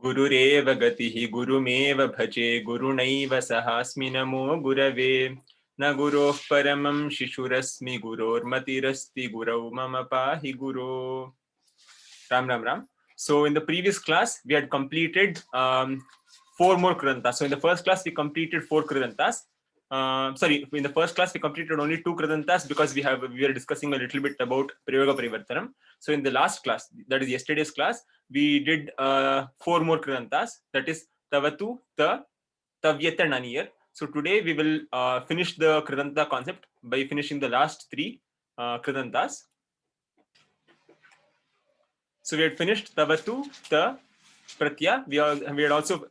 गुरुरेव गतिः गुरुमेव भजे गुरुणैव सहास्मि नमो गुरवे न गुरोः परमं शिशुरस्मि गुरोर्मतिरस्ति गुरौ मम पाहि गुरो. Ram Ram Ram. So in the previous class we had completed 4 more Kridantas. So in the first class we completed 4 Kridantas. In the first class we completed only 2 Kridantas because we were discussing a little bit about Prayoga Parivartanam. So in the last class, that is yesterday's class, we did 4 more Kridantas. That is Tavatu, Ta, Tavyata, Naniyar. So today we will finish the Kridanta concept by finishing the last 3 Kridantas. So we had finished Tavatu, Ta, Pratya. We had also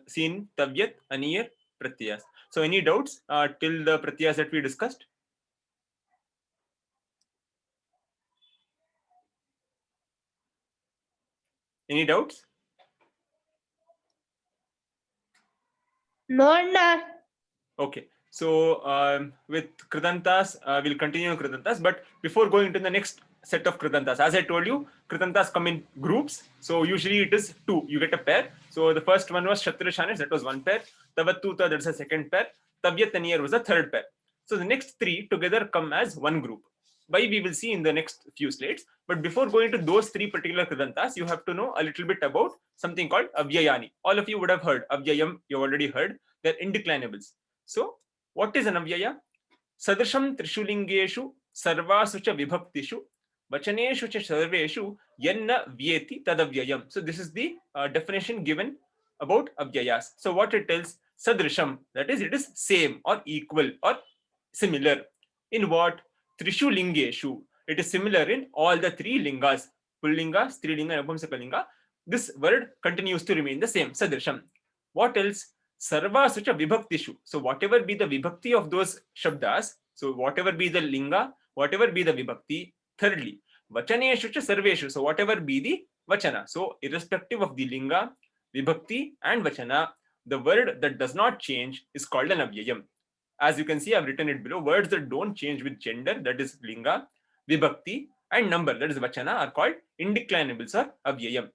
seen Tavyat, Aniyar, Pratyas. So any doubts till the Pratyas that we discussed? Any doubts? No, no. Okay. So with Kridantas, we'll continue on Kridantas. But before going into the next set of Kridantas, as I told you, Kridantas come in groups. So usually it is 2. You get a pair. So the first one was Shatrashanis, that was 1 pair. Tavatuta, that's a 2nd pair. Tavyat Aniyar was a 3rd pair. So the next 3 together come as 1 group. Why we will see in the next few slides. But before going to those 3 particular Kridantas, you have to know a little bit about something called Avyayani. All of you would have heard. Avyayam, you already heard. They're indeclinables. So what is an avyaya? Sadrisham trishulingeshu sarvasu cha vibhaktishu vachaneshu cha sarveshu yanna vyeti tadavyayam. So this is the definition given about avyayas. So what it tells, sadrisham, that is it is same or equal or similar. In what? Trishulingeshu. It is similar in all the 3 lingas. Pullinga, Strilinga, Napumsakalinga. This word continues to remain the same. Sadrisham. What else? Sarva sucha vibhaktishu. So whatever be the vibhakti of those shabdas, so whatever be the linga, whatever be the vibhakti. Thirdly, vachaneshu cha sarveshu. So whatever be the vachana. So irrespective of the linga, vibhakti and vachana, the word that does not change is called an avyayam. As you can see, I've written it below. Words that don't change with gender, that is linga, vibhakti, and number, that is vachana, are called indeclinables or avyayam.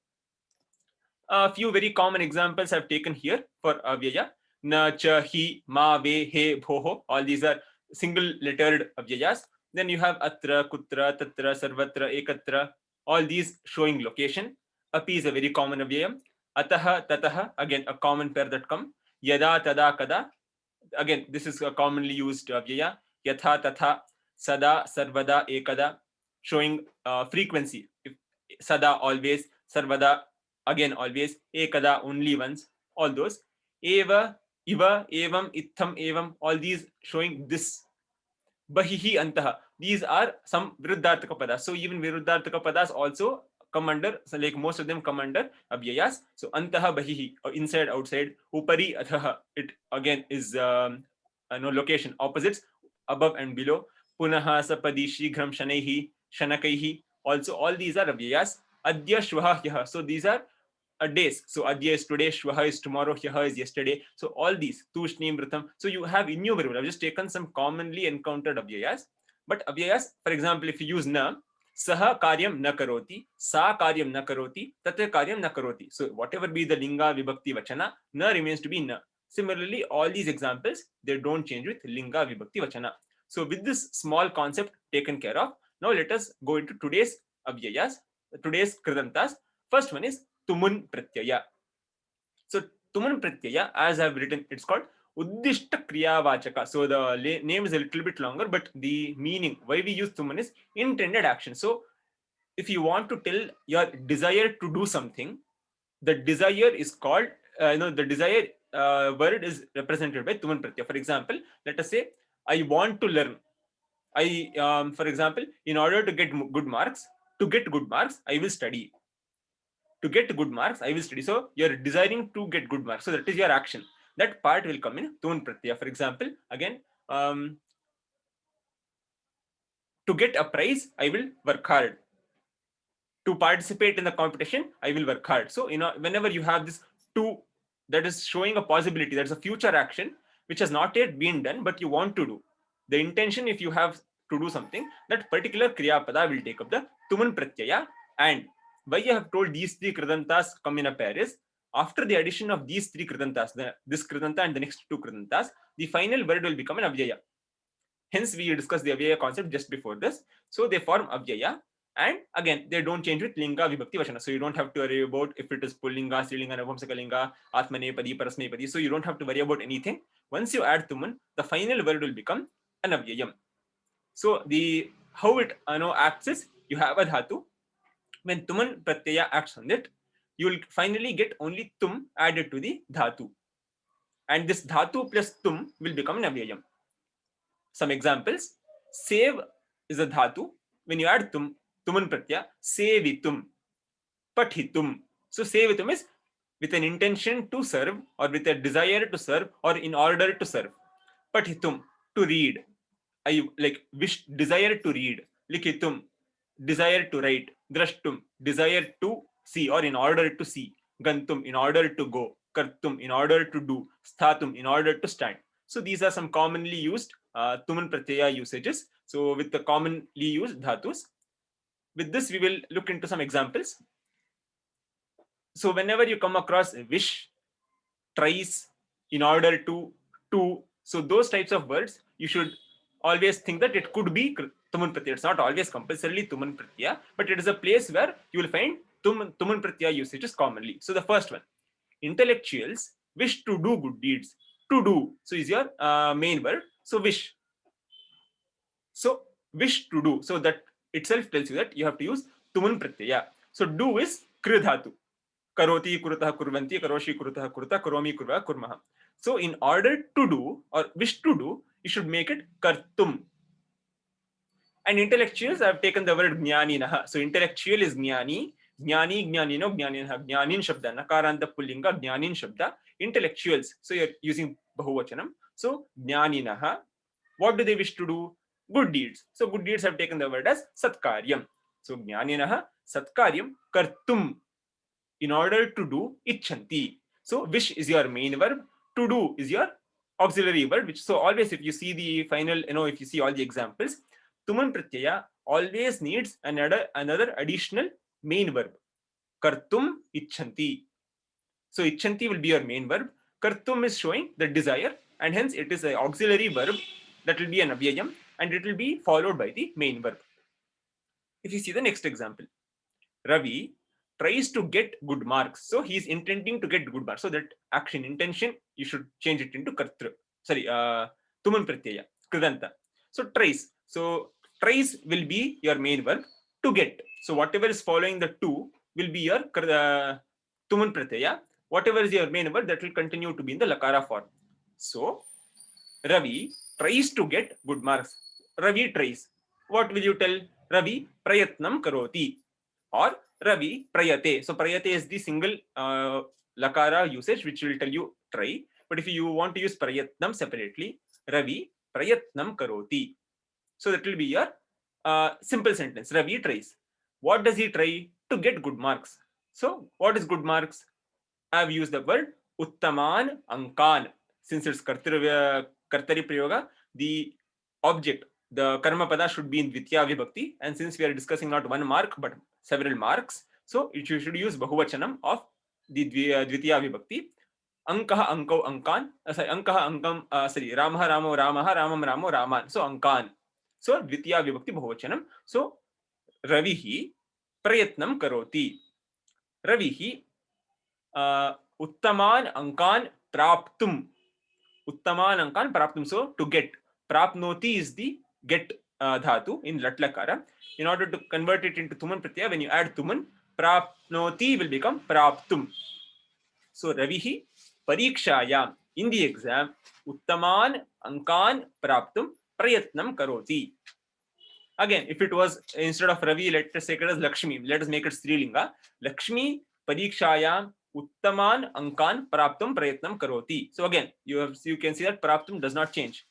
A few very common examples I've taken here for avyaya. Na, cha, hi, ma, ve, he, bhoho. All these are single lettered avyayas. Then you have atra, kutra, tatra, sarvatra, ekatra. All these showing location. Api is a very common avyayam. Ataha, tataha, again a common pair that come. Yada, tada, kada. Again, this is a commonly used avyaya. Yatha, tatha, sada, sarvada, ekada. Showing frequency. If sada, always, sarvada, again always, ekada, only once, all those. Eva, iva, evam, itham, evam, all these showing this. Bahihi, antaha, these are some viruddharthaka padas. So even viruddharthaka padas also come under, so like most of them come under avyayas. So antaha, bahihi, inside, outside. Upari, athaha, it again is location, opposites, above and below. Punaha, sapadi, shighram, shanaihi, shanakaihi. Also all these are avyayas. Adya, shvaha, yaha. So these are days. So adya is today, shvaha is tomorrow, hyaha is yesterday. So all these, tushni, mritam. So you have innumerable. I've just taken some commonly encountered avyayas. But avyayas, for example, if you use na, saha karyam na karoti, sa karyam na karoti, tate karyam na karoti. So whatever be the linga, vibhakti, vachana, na remains to be na. Similarly, all these examples, they don't change with linga, vibhakti, vachana. So with this small concept taken care of, now let us go into today's avyayas, today's kridantas. First one is tumun pratyaya. So tumun pratyaya, as I've written, it's called uddishta kriya vachaka. So the name is a little bit longer, but the meaning why we use tumun is intended action. So if you want to tell your desire to do something, the desire is called the desire word is represented by tuman pratyaya. For example, let us say I want to learn. For example, in order to get good marks, I will study. To get good marks, I will study. So you're desiring to get good marks. So that is your action. That part will come in tuman pratyaya. For example, again, to get a prize, I will work hard. To participate in the competition, I will work hard. So whenever you have this to, that is showing a possibility, that's a future action which has not yet been done, but you want to do. The intention, if you have to do something, that particular kriya pada will take up the tuman pratyaya. And why I have told these 3 kridantas come in a pair is, After the addition of these three Kridantas, this Kridanta and the next two Kridantas, the final word will become an Avyaya. Hence, we discussed the Avyaya concept just before this. So they form Avyaya. And again, they don't change with Linga, Vibhakti, Vachana. So you don't have to worry about if it is Pullinga, Strilinga, Navamsakalinga, Atmanepadi, Parasmepadi. So you don't have to worry about anything. Once you add Tuman, the final word will become an Avyayam. So the how it acts is, you have a dhatu. When Tuman Pratyaya acts on it, you will finally get only Tum added to the dhatu. And this dhatu plus Tum will become an Avyayam. Some examples. Save is a dhatu. When you add Tum, Tuman Pratyaya, sevitum, pathitum. So sevitum is with an intention to serve, or with a desire to serve, or in order to serve. Pathitum, to read. I like wish, desire to read. Likhitum, desire to write. Drashtum, desire to see, or in order to see. Gantum, in order to go. Kartum, in order to do. Sthatum, in order to stand. So these are some commonly used Tuman Pratyaya usages. So with the commonly used dhatus. With this, we will look into some examples. So whenever you come across wish, tries, in order to, so those types of words, you should always think that it could be Tuman Pratyaya. It's not always compulsorily Tuman Pratyaya, but it is a place where you will find Tuman Pratyaya usages commonly. So the first one, intellectuals wish to do good deeds. To do, so is your main word. So wish. So wish to do. So that itself tells you that you have to use Tuman Pratyaya. So do is Kridhatu. Karoti, kurutah, kurvanti, karoshi, kurutah, kurta, karomi, kurva, kurmaha. So in order to do or wish to do, you should make it kartum. And intellectuals have taken the word jnaninaha. So intellectual is jnani, jnani, jnanino, jnaninaha, jnanin shabda, nakaranta pullinga, jnanin shabda, intellectuals. So you're using bahuvachanam. So jnaninaha, what do they wish to do? Good deeds. So good deeds have taken the word as satkaryam. So jnaninaha, satkaryam, kartum. In order to do, icchanti. So wish is your main verb, to do is your auxiliary verb, which, so always if you see the final, if you see all the examples, Tuman Pratyaya always needs another additional main verb. Kartum icchanti. So icchanti will be your main verb. Kartum is showing the desire, and hence it is an auxiliary verb that will be an avyayam, and it will be followed by the main verb. If you see the next example, Ravi tries to get good marks. So he is intending to get good marks. So that action, intention, you should change it into kartru. Sorry, Tuman Pratyaya, Kridanta. So tries. So tries will be your main verb, to get. So whatever is following the to will be your Tuman Pratyaya. Whatever is your main verb, that will continue to be in the Lakara form. So Ravi tries to get good marks. Ravi tries. What will you tell? Ravi prayatnam karoti. Or Ravi prayate. So prayate is the single lakara usage, which will tell you try. But if you want to use prayatnam separately, Ravi prayatnam karoti. So that will be your simple sentence. Ravi tries. What does he try? To get good marks. So what is good marks? I have used the word uttaman ankan. Since it's kartari prayoga, the object, the karma pada should be in Dvitiya Vibhakti. And since we are discussing not one mark, but several marks, so you should use bahuvachanam of the Dvitiya Vibhakti. Ankaha ankau ankan. Sorry, ankaha ankam, sorry, Ramaha ramo ramaha, ramam ramo raman. So ankan. So Dvitiya Vibhakti bahuvachanam. So Ravihi prayatnam karoti. Ravihi Uttaman ankan praptum. Uttaman ankan praptum. So to get. Prapnoti is the get dhatu in latlakara. In order to convert it into Tuman Pratyaya, when you add Tuman, prapnoti will become praptum. So Ravihi parikshayam. In the exam, Uttaman ankan praptum prayatnam karoti. Again, if it was instead of Ravi, let us take it as Lakshmi. Let us make it Strilinga. Lakshmi parikshayam uttaman ankan praptum prayatnam karoti. So again, you can see that praptum does not change.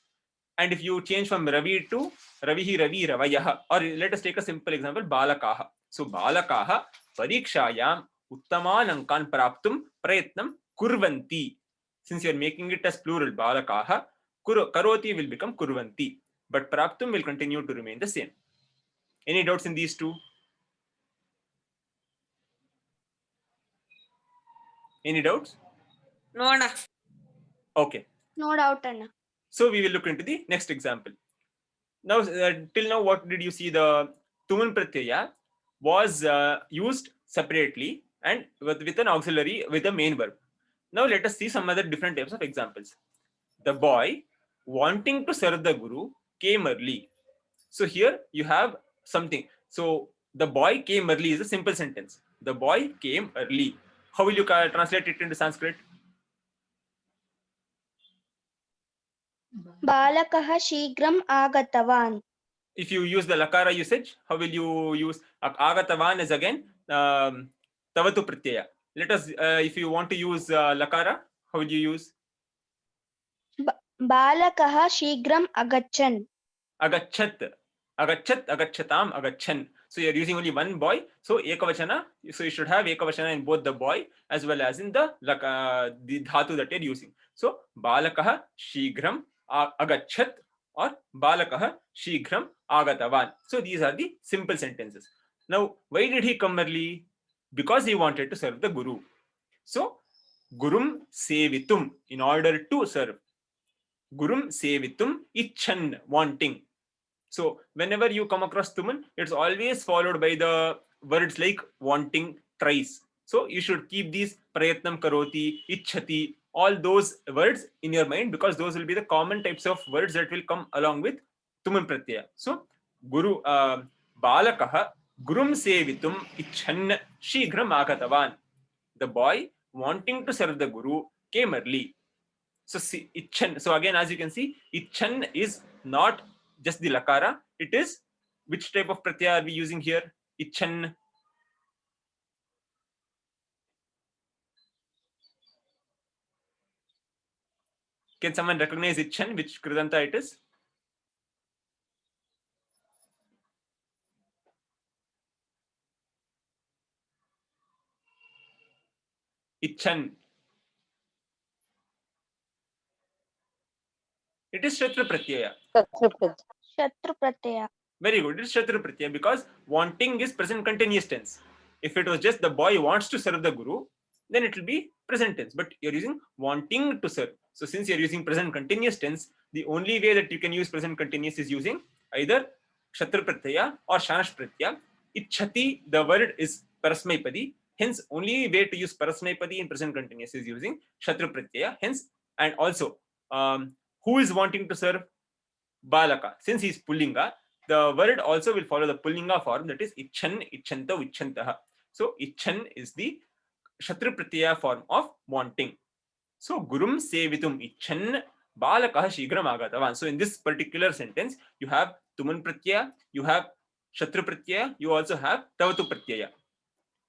And if you change from Ravi to Ravihi Ravi Ravayah, or let us take a simple example, Balakaha. So Balakaha parikshayam uttaman ankan praptum prayatnam kurvanti. Since you are making it as plural, Balakaha, karoti will become kurvanti. But praptum will continue to remain the same. Any doubts in these two? Any doubts? No, Anna. Okay. No doubt, Anna. So we will look into the next example. Now, till now, what did you see? The tuman pratyaya was used separately and with an auxiliary with a main verb. Now let us see some other different types of examples. The boy wanting to serve the guru came early. So here you have something. So the boy came early is a simple sentence. The boy came early. How will you translate it into Sanskrit? बालकः शीघ्रम् आगतवान्. If you use the lakara usage, how will you use agatavan is again tavatu pratyaya. Let us, if you want to use lakara, how will you use? बालकः शीघ्रम् अगच्छन्. Agachat, agachat, agachatam, agachan. So you're using only one boy. So ekavachana. So you should have ekavachana in both the boy as well as in the dhatu that you're using. So balakah shigram agachat or balakah shigram agatavan. So these are the simple sentences. Now, why did he come early? Because he wanted to serve the guru. So gurum sevitum, in order to serve. Gurum sevitum icchan, wanting. So whenever you come across tuman, it's always followed by the words like wanting thrice. So you should keep these prayatnam karoti, ichhati, all those words in your mind, because those will be the common types of words that will come along with tuman pratyaya. So guru balakaha gurum sevitum icchan shighram agatavan. The boy wanting to serve the guru came early. So see, icchan. So again, as you can see, icchan is not just the lakara. It is, which type of pratyaya are we using here? Icchan. Can someone recognize icchan? Which kridanta it is? Icchan. It is Shatru Pratyaya. Shatru pratyaya. Very good. It is Shatru Pratyaya because wanting is present continuous tense. If it was just the boy wants to serve the guru, then it will be present tense. But you're using wanting to serve. So since you're using present continuous tense, the only way that you can use present continuous is using either Shatru Pratyaya or Shanash Pratyaya. Ichhati, the word is Parasmaipadi. Hence, only way to use Parasmaipadi in present continuous is using Shatru Pratyaya. Hence, and also, who is wanting to serve? Balaka. Since he is Pullinga, the word also will follow the Pullinga form, that is Icchan, Icchanto, Icchantaha. So Icchan is the Shatru Pratyaya form of wanting. So Gurum Sevitum Icchan Balakah Shigram Agatavan. So in this particular sentence, you have Tuman Pratyaya, you have Shatru Pratyaya, you also have Tavatu Pratyaya.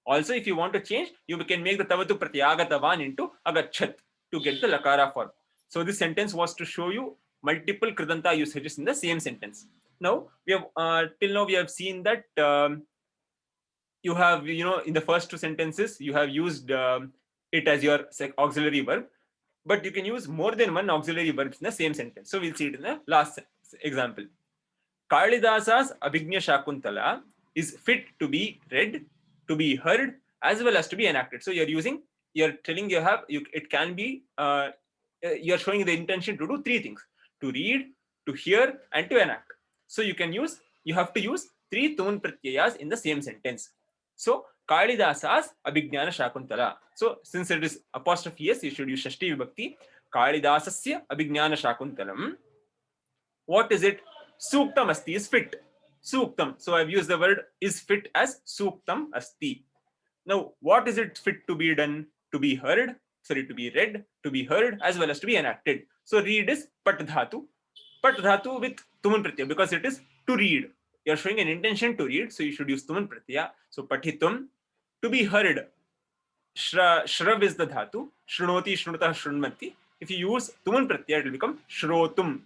Also, if you want to change, you can make the Tavatu Pratyaya Agatavan into Agachat to get the Lakara form. So this sentence was to show you multiple Kridanta usages in the same sentence. Now, we have till now we have seen that you have, in the first two sentences, you have used it as your auxiliary verb, but you can use more than one auxiliary verbs in the same sentence. So we'll see it in the last example. Kalidasa's Abhignya Shakuntala is fit to be read, to be heard, as well as to be enacted. So you're telling it can be, you're showing the intention to do three things: to read, to hear, and to enact. So you have to use three Tuman Pratyayas in the same sentence. So Kalidasa's Abhignana Shakuntala. So since it is apostrophe S, you should use Shashti Vibhakti. Kalidasasya Abhignana Shakuntalam. What is it? Suktam asti is fit. Suktam. So I've used the word is fit as suktam asti. Now, what is it fit to be done? To be heard, sorry, to be read, to be heard, as well as to be enacted. So read is pat dhatu. Pat dhatu with tuman pratyaya because it is to read. You're showing an intention to read, so you should use tuman pratyaya. So patitum, to be heard. Shrav is the dhatu. Shrunoti, shrunutah, shrunmanti. If you use tuman pratyaya, it will become shrotum.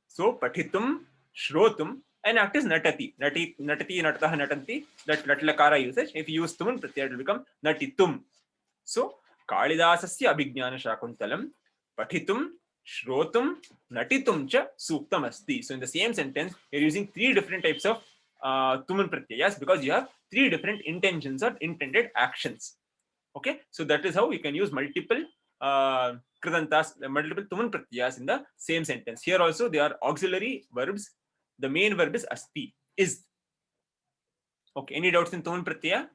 So patitum, shrotum, and act is natati. Natati, natataha, natanti. That latlakara usage. If you use tuman pratyaya, it will become natitum. So Kalidasasya Abhignana Shakuntalam Patitum, Shrotum, Natitum cha Suktam asti. So in the same sentence, you're using three different types of tuman pratyayas because you have three different intentions or intended actions. Okay, so that is how you can use multiple kridantas, multiple tuman pratyayas in the same sentence. Here also they are auxiliary verbs. The main verb is asti, is. Okay, any doubts in tuman pratyaya?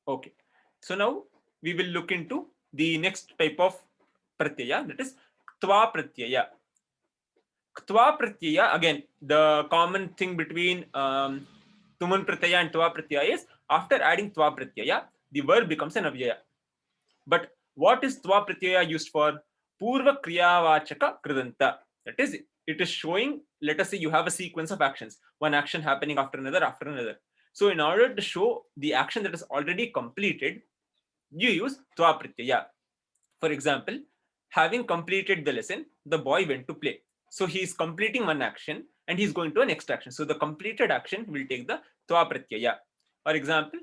Okay, so now we will look into the next type of pratyaya, that is tva pratyaya. Tva pratyaya, again, the common thing between tuman pratyaya and tva pratyaya is after adding tva pratyaya, the verb becomes an avyaya. But what is tva pratyaya used for? Purva kriyavachaka kridanta. That is, it is showing, let us say you have a sequence of actions, one action happening after another after another. So in order to show the action that is already completed, you use tva pratyaya. For example, having completed the lesson, the boy went to play. So he is completing one action and he is going to a next action. So the completed action will take the tva pratyaya. For example,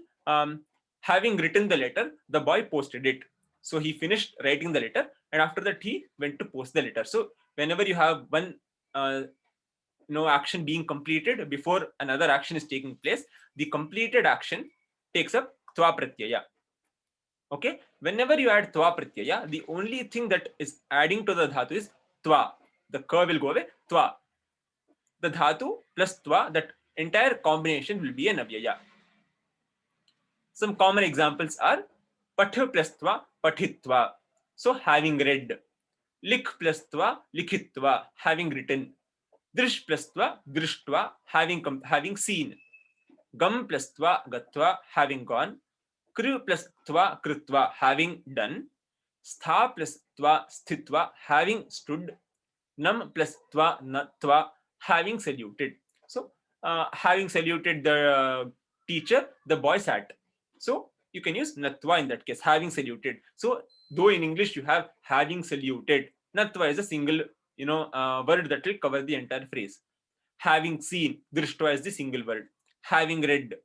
having written the letter, the boy posted it. So he finished writing the letter and after that he went to post the letter. So whenever you have one action being completed before another action is taking place, the completed action takes up tva pratyaya. Okay, whenever you add tva pratyaya, the only thing that is adding to the dhatu is tva. The ka will go away, tva. The dhatu plus tva, that entire combination will be an avyaya. Some common examples are patha plus tva, pathitva. So having read. Lik plus tva, likhitva, having written. Drish plus tva, drishtva, having seen. Gam plus tva, gatva, having gone. Kru plus tva, krutva, having done. Stha plus tva, sthitva, having stood. Nam plus tva, natva, having saluted. So, having saluted the teacher, the boy sat. So, you can use natva in that case, having saluted. So, though in English you have having saluted, natva is a single, word that will cover the entire phrase. Having seen, drishtva is the single word. Having read,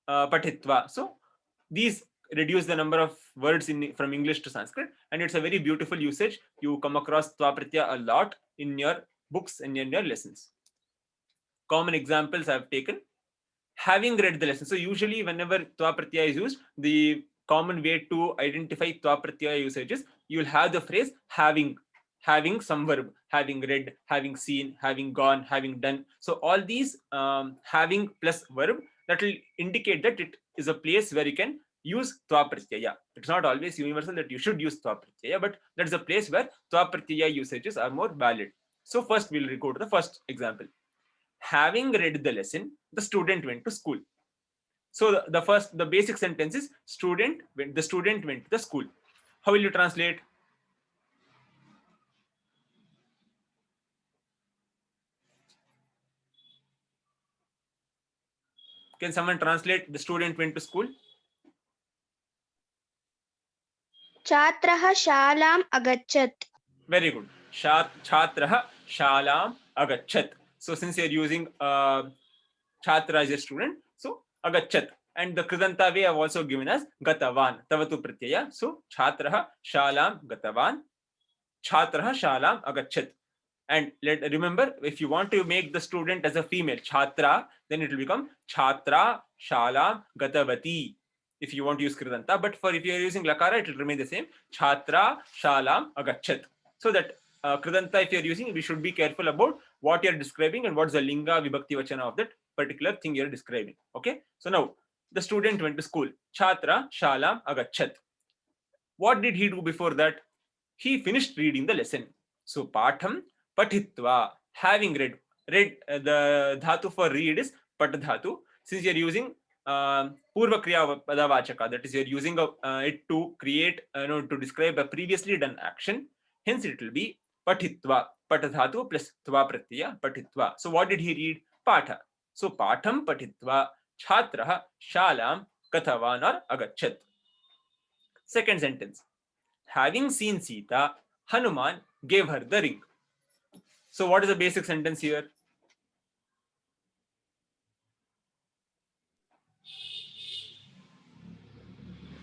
patitva. So, these reduce the number of words from English to Sanskrit, and it's a very beautiful usage. You come across tva pratyaya a lot in your books and in your lessons. Common examples I've taken. Having read the lesson. So usually whenever tva pratyaya is used, the common way to identify tva pratyaya usages, you will have the phrase having some verb, having read, having seen, having gone, having done. So all these having plus verb, that will indicate that it is a place where you can use tva pratyaya. It's not always universal that you should use tva pratyaya, but that's a place where tva pratyaya usages are more valid. So first we'll go to the first example. Having read the lesson, the student went to school. So the basic sentence is the student went to the school. How will you translate? Can someone translate the student went to school? Chatraha shalam agachat. Very good. Chhatraha shalam agachat. So since you're using chhatra as a student, so agachat. And the kridanta way I've also given as gatavan, tavatu pratyaya. So chhatraha shalam gatavan, chhatraha shalam agachat. And remember, if you want to make the student as a female, chhatra, then it will become chhatra shalam gatavati. If you want to use kridanta, but if you are using lakara, it will remain the same. Chhatra shalam agachat. So that kridanta, if you are using, we should be careful about what you are describing and what's the linga vibhakti vachana of that particular thing you are describing. Okay. So now the student went to school. Chhatra shalam agachat. What did he do before that? He finished reading the lesson. So patham patitva, having read. The dhatu for read is pat dhatu. Since you're using purva kriya padavachaka, that is, you're using it to create, to describe a previously done action. Hence, it will be patitva, pat dhatu plus tva pratyaya, patitva. So, what did he read? Patha. So, patham patitva, chhatraha shalam kathavan or agachat. Second sentence. Having seen Sita, Hanuman gave her the ring. So, what is the basic sentence here?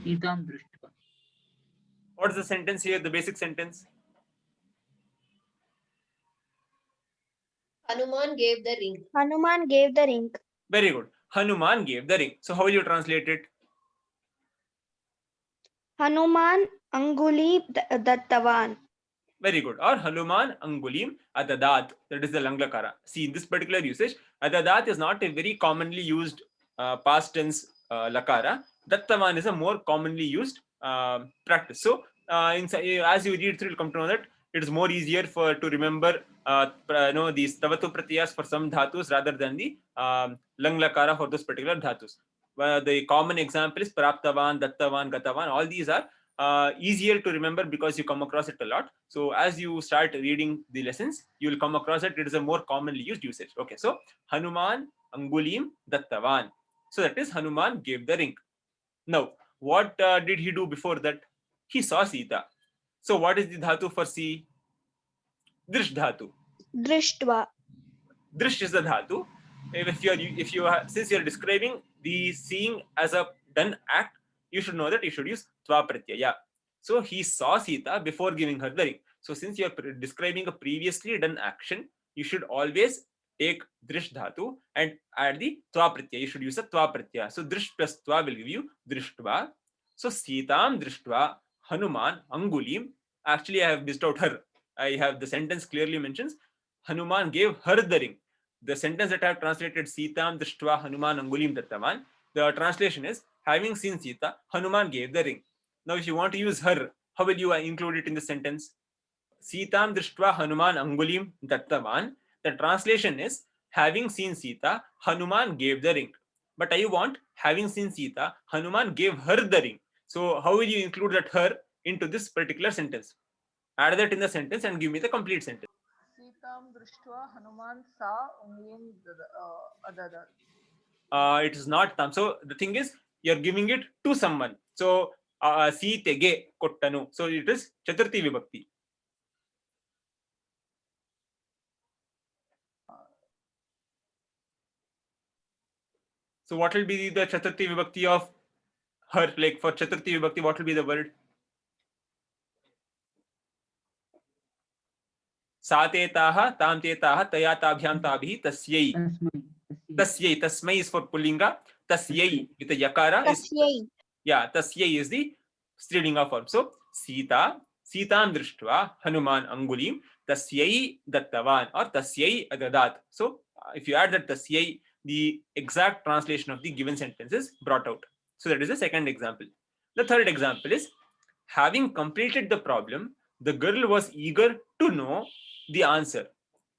Sitam Drishtva. What is the sentence here? The basic sentence? Hanuman gave the ring. Hanuman gave the ring. Very good. Hanuman gave the ring. So how will you translate it? Hanuman Anguli Dattavan. Very good. Or Hanuman Angulim Adadat. That is the Langlakara. See, in this particular usage, Adadat is not a very commonly used past tense lakara. Dattavan is a more commonly used practice. So, as you read through, you'll come to know that it is more easier to remember these Tavatu Pratyas for some dhatus rather than the Lang lakara for those particular dhatus. The common example is Praptavan, Dattavan, Gatavan. All these are easier to remember because you come across it a lot. So as you start reading the lessons, you will come across it. It is a more commonly used usage. Okay, so Hanuman Angulim Dattavan. So that is Hanuman gave the ring. Now, what did he do before that? He saw Sita. So what is the dhatu for see? Drish dhatu. Drishtva. Drish is the dhatu. Since you are describing the seeing as a done act, you should know that you should use tva pratyaya. So he saw Sita before giving her the ring. So since you are describing a previously done action, you should always take drish dhatu and add the tva pratyaya. You should use a tva pratyaya. So drish plus tva will give you drishtva. So Sitam drishtva Hanuman Angulim. Actually, I have missed out her. I have the sentence clearly mentions Hanuman gave her the ring. The sentence that I have translated Sitam drishtva Hanuman Angulim dattavan, the translation is having seen Sita, Hanuman gave the ring. Now, if you want to use her, how will you include it in the sentence? Sitam drishtva Hanuman Angulim dattavan. The translation is having seen Sita, Hanuman gave the ring. But I want having seen Sita, Hanuman gave her the ring. So how will you include that her into this particular sentence? Add that in the sentence and give me the complete sentence. Sitam drishtva Hanuman sa unglim adadat. It is not tam. So the thing is, you're giving it to someone. So Sitege kottanu. So it is Chaturthi Vibhakti. So what will be the Chaturthi Vibhakti of her? Like for Chaturthi Vibhakti, what will be the word? Satetaha, tamtetaha, tayatabhyam tabhi, tasyai. Tasyai. Tasmai is for Pullinga. Tasyai with the yakara is tasyai is the Strilinga form. So Sita, Sitam drishtva Hanuman Angulim, tasyai dattavan or tasyai adadat. So if you add that tasyai, the exact translation of the given sentence is brought out. So that is the second example. The third example is having completed the problem, the girl was eager to know the answer.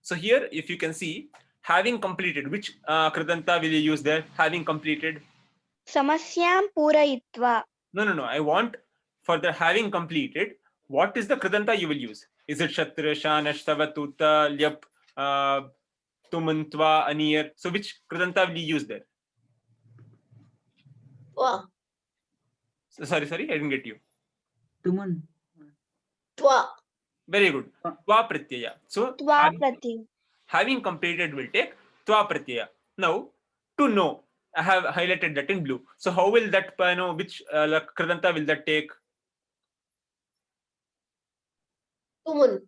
So here, if you can see, having completed, which Kridanta will you use there? Having completed. Samasyam Purayitva. No. I want for the having completed, what is the Kridanta you will use? Is it Shatra, Shana, Shtavatuta, Lyap, Tumantva, Anir? So which Kridanta will you use there? Twa. Sorry, I didn't get you. Tuman. Twa. Very good. Twa pratyaya. So having completed will take twa pratyaya. Now, to know, I have highlighted that in blue. So how will that, which Kridanta will that take? Tumun.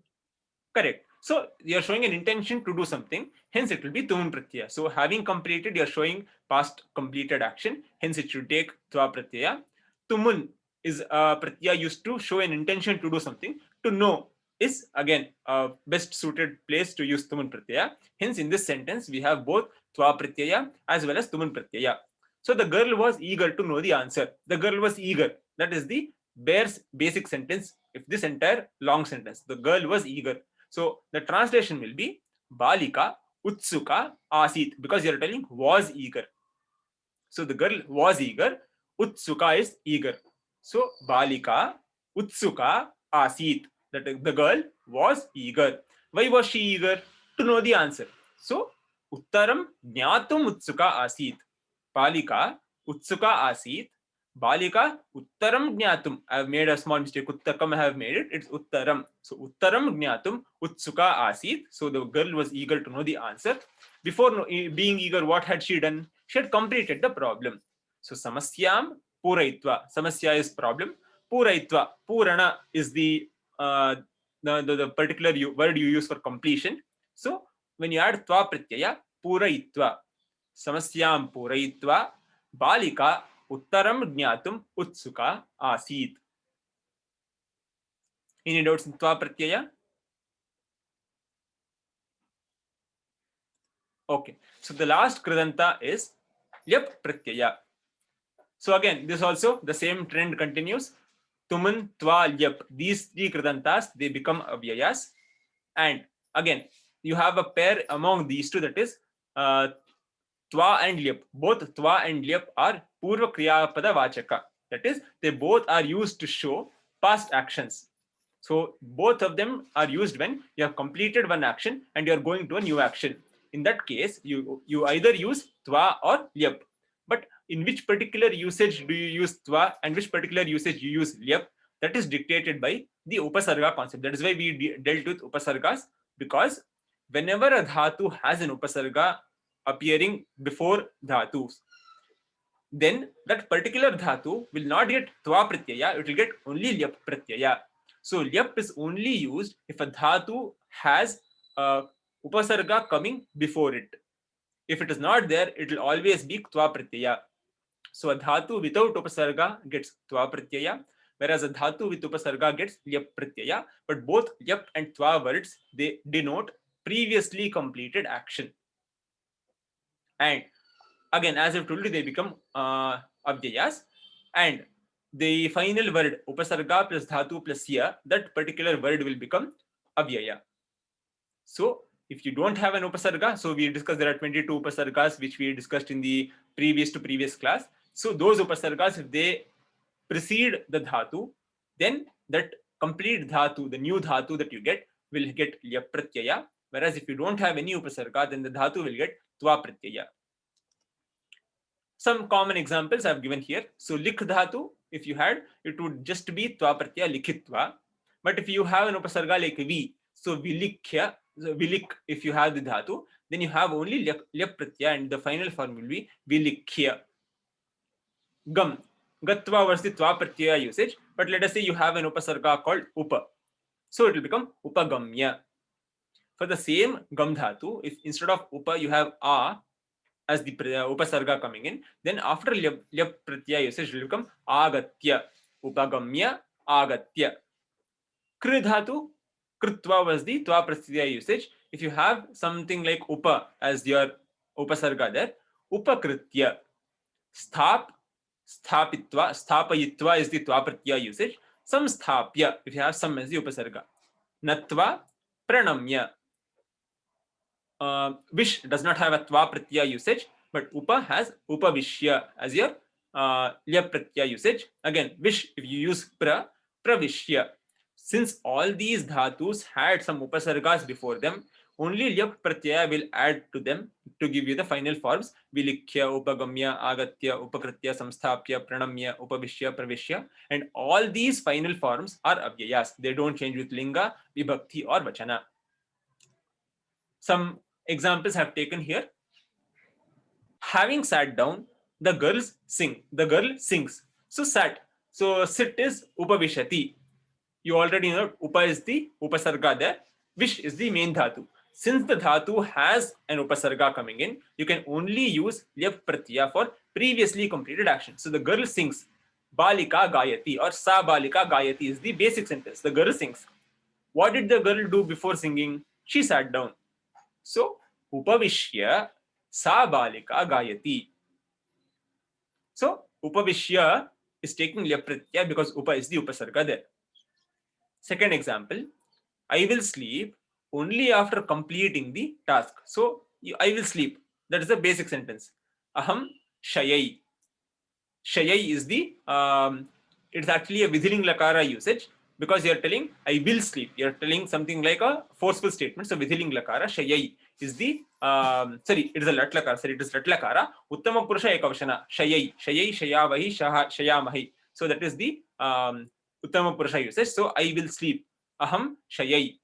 Correct. So you're showing an intention to do something, hence it will be tumun pratyaya. So having completed, you're showing past completed action, hence it should take twa pratyaya. Tumun is a pratyaya used to show an intention to do something. To know is again a best suited place to use tumun pratyaya. Hence in this sentence we have both twa pratyaya as well as tumun pratyaya. So the girl was eager to know the answer. The girl was eager. That is the bare basic sentence. If this entire long sentence, the girl was eager. So the translation will be Balika Utsuka Asit, because you are telling was eager. So the girl was eager. Utsuka is eager. So Balika Utsuka Asit, that the girl was eager. Why was she eager? To know the answer. So Uttaram Jnatum Utsuka Asit. Balika Utsuka Asit. Balika Uttaram Jnatum. I have made a small mistake. Uttakam I have made it. It's Uttaram. So Uttaram Jnatum Utsuka Asit. So the girl was eager to know the answer. Before being eager, what had she done? She had completed the problem. So Samasyam Puraitva. Samasya is problem. Puraitva. Purana is the particular word you use for completion. So when you add tva pratyaya, purayitva, samasyam purayitva, balika uttaram jnatum utsuka asit. Any doubts in tva pratyaya? Okay, so the last kridanta is lyap pratyaya. So again, this also the same trend continues. Tuman, twa, lyap. These three kridantas, they become avyayas. And again, you have a pair among these two, that is twa and lyap. Both twa and lyap are purva kriya pada vachaka. That is, they both are used to show past actions. So both of them are used when you have completed one action and you are going to a new action. In that case, you either use twa or lyap. But in which particular usage do you use twa and which particular usage you use lyap, that is dictated by the upasarga concept. That is why we dealt with upasargas, because whenever a dhatu has an upasarga appearing before dhatus, then that particular dhatu will not get twa pratyaya, it will get only lyap pratyaya. So lyap is only used if a dhatu has upasarga coming before it. If it is not there, it will always be twa pratyaya. So a dhatu without upasarga gets twa pratyaya, whereas a dhatu with upasarga gets lyap pratyaya. But both lyap and twa words, they denote previously completed action. And again, as I've told you, they become avyayas. And the final word upasarga plus dhatu plus ya, that particular word will become avyaya. So if you don't have an upasarga, so we discussed there are 22 upasargas which we discussed in the previous class. So those upasargas, if they precede the dhatu, then that complete dhatu, the new dhatu that you get, will get lyap pratyaya. Whereas if you don't have any upasarga, then the dhatu will get twa pratyaya. Some common examples I've given here. So lik dhatu, if you had, it would just be twa pratyaya likhitva. But if you have an upasarga like vi, so vilikhya, so vilik, if you have the dhatu, then you have only lyap pratyaya and the final form will be vilikhya. Gam, gatva was the twa pratyaya usage, but let us say you have an upasarga called upa. So it will become upagamya. For the same gam dhatu, if instead of upa you have a as the upasarga coming in, then after lyap pratyaya usage it will become agatya. Upagamya, agatya. Kri dhatu, kritva was the twa pratyaya usage. If you have something like upa as your upasarga there, upakritya. Sthap, sthapitva, sthapayitva is the twa pratyaya usage. Samsthapya, if you have some as the upasarga. Natva, pranamya. Vish does not have a twa pratyaya usage, but upa has upavishya as your lyap pratyaya usage. Again, vish, if you use pravishya. Since all these dhatus had some upasargas before them, only lyap pratyaya will add to them to give you the final forms. Vilikhya, upagamya, agatya, upakritya, samsthapya, pranamya, upavishya, pravishya. And all these final forms are avyayas. They don't change with linga, vibhakti or vachana. Some examples have taken here. Having sat down, the girls sing. The girl sings. So sat. So sit is upavishati. You already know upa is the upasarga there. Vish is the main dhatu. Since the dhatu has an upasarga coming in, you can only use lyap pratyaya for previously completed action. So the girl sings. Balika gayati or sa balika gayati is the basic sentence. The girl sings. What did the girl do before singing? She sat down. So upavishya sa balika gayati. So upavishya is taking lyap pratyaya because upa is the upasarga there. Second example, I will sleep only after completing the task. So I will sleep. That is the basic sentence. Aham shayai. Shayai is the it's actually a vidhiling lakara usage because you are telling I will sleep. You are telling something like a forceful statement. So vidhiling lakara shayai is the sorry, it is a lat lakara. Sorry, it is lat lakara. Uttama purusha ekavashana. Shayai, shayai, shayavahi, shayamahi. So that is the Uttama Purusha usage. So I will sleep. Aham shayai.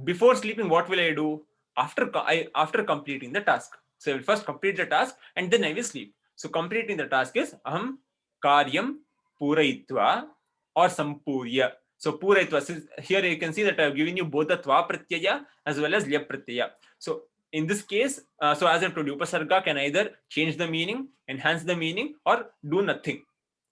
Before sleeping, what will I do? After completing the task. So I will first complete the task and then I will sleep. So completing the task is aham karyam purayitva or sampurya. So purayitva, here you can see that I have given you both the tva pratyaya as well as lyap pratyaya. So in this case, so as I told you, upasarga can either change the meaning, enhance the meaning, or do nothing.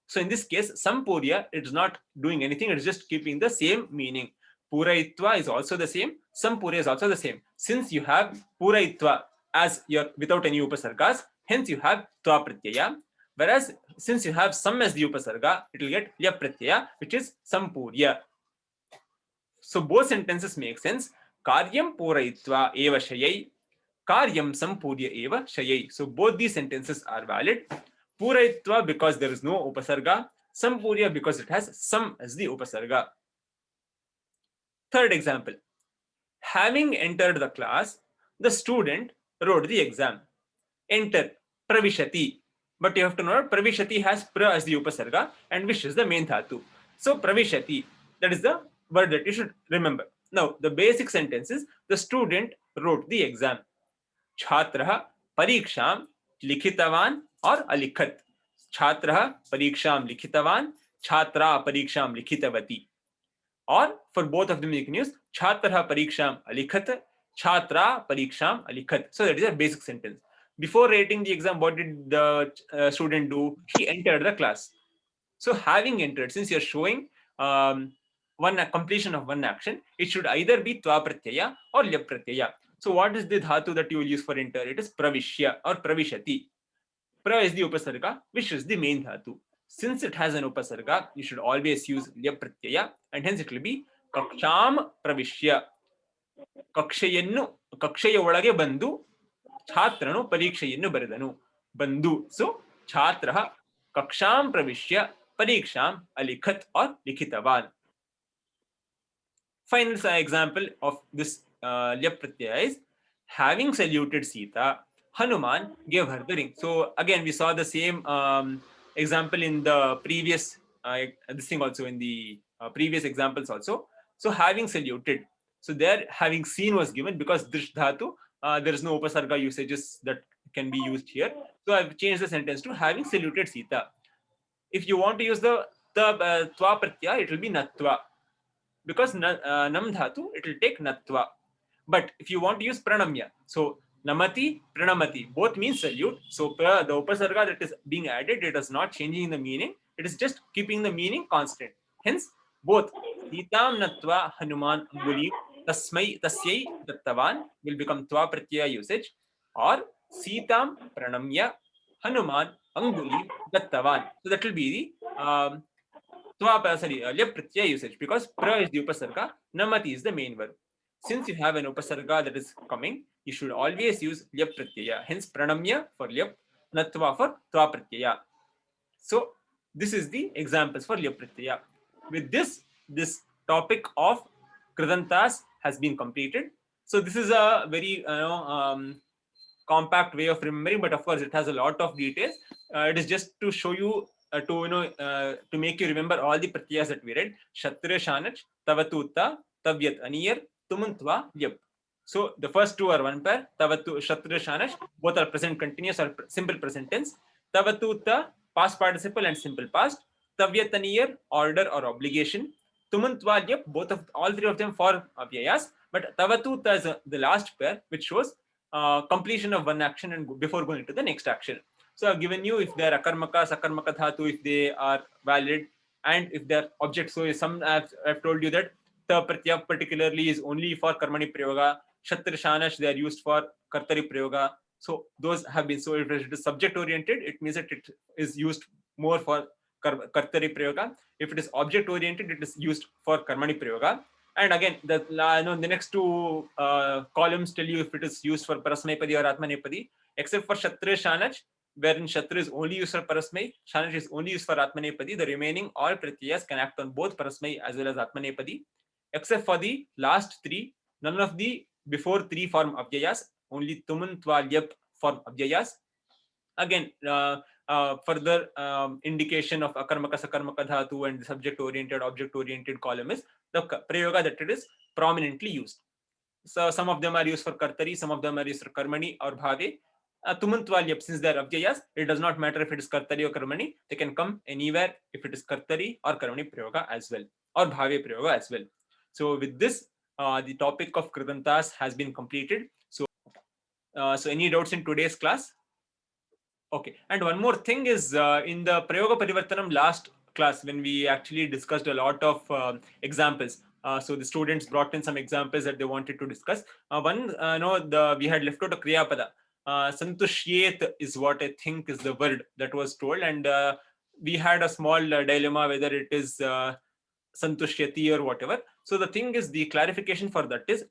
So in this case, sampurya, it's not doing anything, it's just keeping the same meaning. Purayitva is also the same, sampurya is also the same. Since you have purayitva as your without any upasargas, hence you have tva pratyaya. Whereas since you have sam as the upasarga, it will get lyap pratyaya, which is sampurya. So both sentences make sense. Karyam purayitva eva shayai, karyam sampurya eva shayai. So both these sentences are valid. Purayitva because there is no upasarga, sampurya because it has sam as the upasarga. Third example. Having entered the class, the student wrote the exam. Enter, pravishati. But you have to know pravishati has pra as the upasarga and vish is the main dhatu. So pravishati, that is the word that you should remember. Now, the basic sentence is the student wrote the exam. Chhatraha pariksham likhitavan or alikhat. Chhatraha pariksham likhitavan, chhatra pariksham likhitavati. Or for both of them you can use chhatraha pariksham alikhat, chhatra pariksham alikhat. So that is a basic sentence. Before writing the exam, what did the student do? He entered the class. So having entered, since you're showing one completion of one action, it should either be tva pratyaya or lyap pratyaya. So what is the dhatu that you will use for enter? It is pravishya or pravishati. Pra is the upasarga, vish is the main dhatu. Since it has an upasarga, you should always use lyap pratyaya, and hence it will be kaksham pravishya. ಕಕ್ಷೆಯ ಒಳಗೆ ಬಂದು ಛಾತ್ರನು ಪರೀಕ್ಷೆಯನ್ನು ಬರೆದನು. ಬಂದು. So Chatra ಕಕ್ಷಾಂ ಪ್ರವಿಶ್ಯ ಪರೀಕ್ಷಾಂ ಅಲಿಖತ್ or ಲಿಖಿತವಾನ್. Final example of this lyap pratyaya is having saluted Sita, Hanuman gave her the ring. So again we saw the same example in the previous this thing also in the previous examples also. So having saluted, so there having seen was given because drish dhatu, there is no upasarga usages that can be used here. So I've changed the sentence to having saluted Sita. If you want to use the tva pratyaya, it will be natva. Because nam dhatu, it will take natva. But if you want to use pranamya, so namati, pranamati, both mean salute. So the upasarga that is being added, it is not changing the meaning. It is just keeping the meaning constant. Hence, both Sitam natva Hanuman anguli tasyai dattavan will become tva pratyaya usage, or Sitam pranamya Hanuman anguli dattavan. So that will be the lyap pratyaya usage, because pra is the upasarga, namati is the main verb. Since you have an upasarga that is coming, you should always use lyap pratyaya. Hence pranamya for lyap, natva for tva pratyaya. So this is the examples for lyap pratyaya. With this topic of Kridantas has been completed. So this is a very compact way of remembering, but of course it has a lot of details. It is just to show you to make you remember all the pratyayas that we read. Shatra shanach, tavatutta, tavyat aniyar, tumuntva lyap. So the first two are one pair. Tavatu, shatra shanach, both are present continuous or simple present tense. Tavatutta, past participle and simple past. Tavyat aniyar, order or obligation. Tumuntva lyap, all three of them for avyayas. But tavatutta is the last pair, which shows completion of one action and before going to the next action. So I've given you if they are akarmaka, sakarmaka dhatu, if they are valid, and if they are objects. So some I've told you that ta pratyaya particularly is only for karmani prayoga. Shatra shanash, they are used for kartari prayoga. So those have been, so if it is subject oriented, it means that it is used more for kartari prayoga. If it is object oriented, it is used for karmani prayoga. And again, the next two columns tell you if it is used for parasmaipadi or atmanepadi, except for shatra shanach, wherein shatra is only used for parasmai, shanach is only used for atmanepadi. The remaining all pratyayas can act on both parasmai as well as atmanepadi, except for the last three. None of the before three form avyayas, only tumuntva lyap form avyayas. Again, further indication of akarmaka, sakarmaka dhatu and the subject oriented, object oriented column is the prayoga that it is prominently used. So some of them are used for kartari, some of them are used for karmani or bhave. Tumuntva lyap, since they are avyayas, it does not matter if it is kartari or karmani, they can come anywhere if it is kartari or karmani prayoga as well. or bhave prayoga as well. So with this, the topic of Kridantas has been completed. So any doubts in today's class? Okay, and one more thing is in the Prayoga Parivartanam last class, when we actually discussed a lot of examples. So the students brought in some examples that they wanted to discuss. We had left out a Kriya Pada. Santushyet is what I think is the word that was told, and we had a small dilemma whether it is Santushyati or whatever. So the thing is, the clarification for that is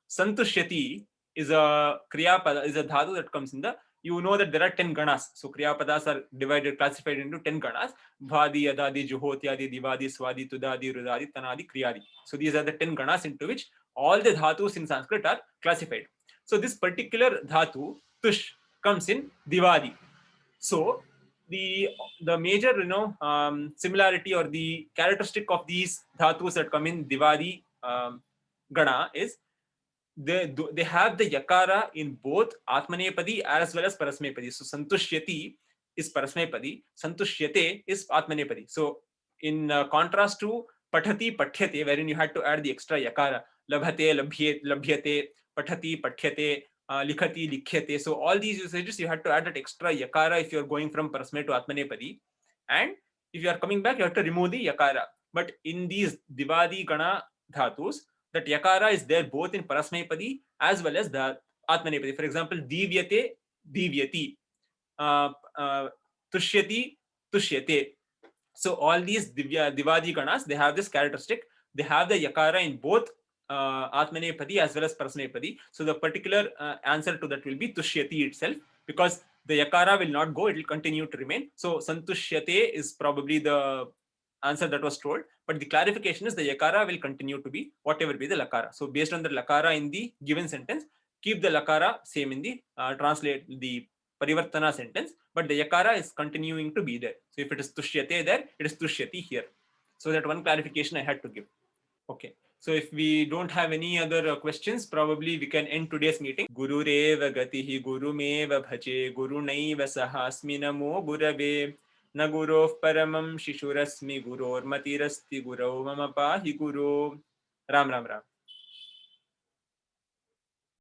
Santushyati is a Kriya Pada, is a dhatu that comes in the, you know that there are 10 ganas. So Kriya Padas are divided, classified into 10 ganas. Bhadi, Adadi, Juhotyadi, Divadi, Swadi, Tudadi, Rudadi, Tanadi, Kriyadi. So these are the 10 ganas into which all the dhatus in Sanskrit are classified. So this particular dhatu, tush, comes in Divadi. So the major similarity or the characteristic of these dhatus that come in Divadi gana is they have the yakara in both Atmanepadi as well as Parasmepadi. So Santushyati is Parasmepadi, Santushyate is Atmanepadi. So in contrast to Pathati Pathyate, wherein you had to add the extra yakara, Labhate, Labhyate, Pathati Pathyate, Likhati, Likhyate. So all these usages you had to add that extra yakara if you're going from Parasme to Atmanepadi. And if you are coming back, you have to remove the yakara. But in these Divadi Gana dhatus, that yakara is there both in Parasmepadi as well as the Atmanepadi. For example, Divyate, Divyati, Tushyati, Tushyate. So all these Divadi Ganas, they have this characteristic. They have the yakara in both Atmanepadi as well as Parasmepadi. So the particular answer to that will be Tushyati itself, because the yakara will not go, it will continue to remain. So Santushyate is probably the answer that was told, but the clarification is the yakara will continue to be whatever be the lakara. So based on the lakara in the given sentence, keep the lakara same in the translate the Parivartana sentence, but the yakara is continuing to be there. So if it is Tushyate there, it is Tushyati here. So that one clarification I had to give. Okay. So if we don't have any other questions, probably we can end today's meeting. Gurureva gatihi gurumeva bhaje gurunaiva sahasmi namo gurave na gurof paramam shishurasmi guror matirasti gurau mama pahi guru. Ram Ram Ram.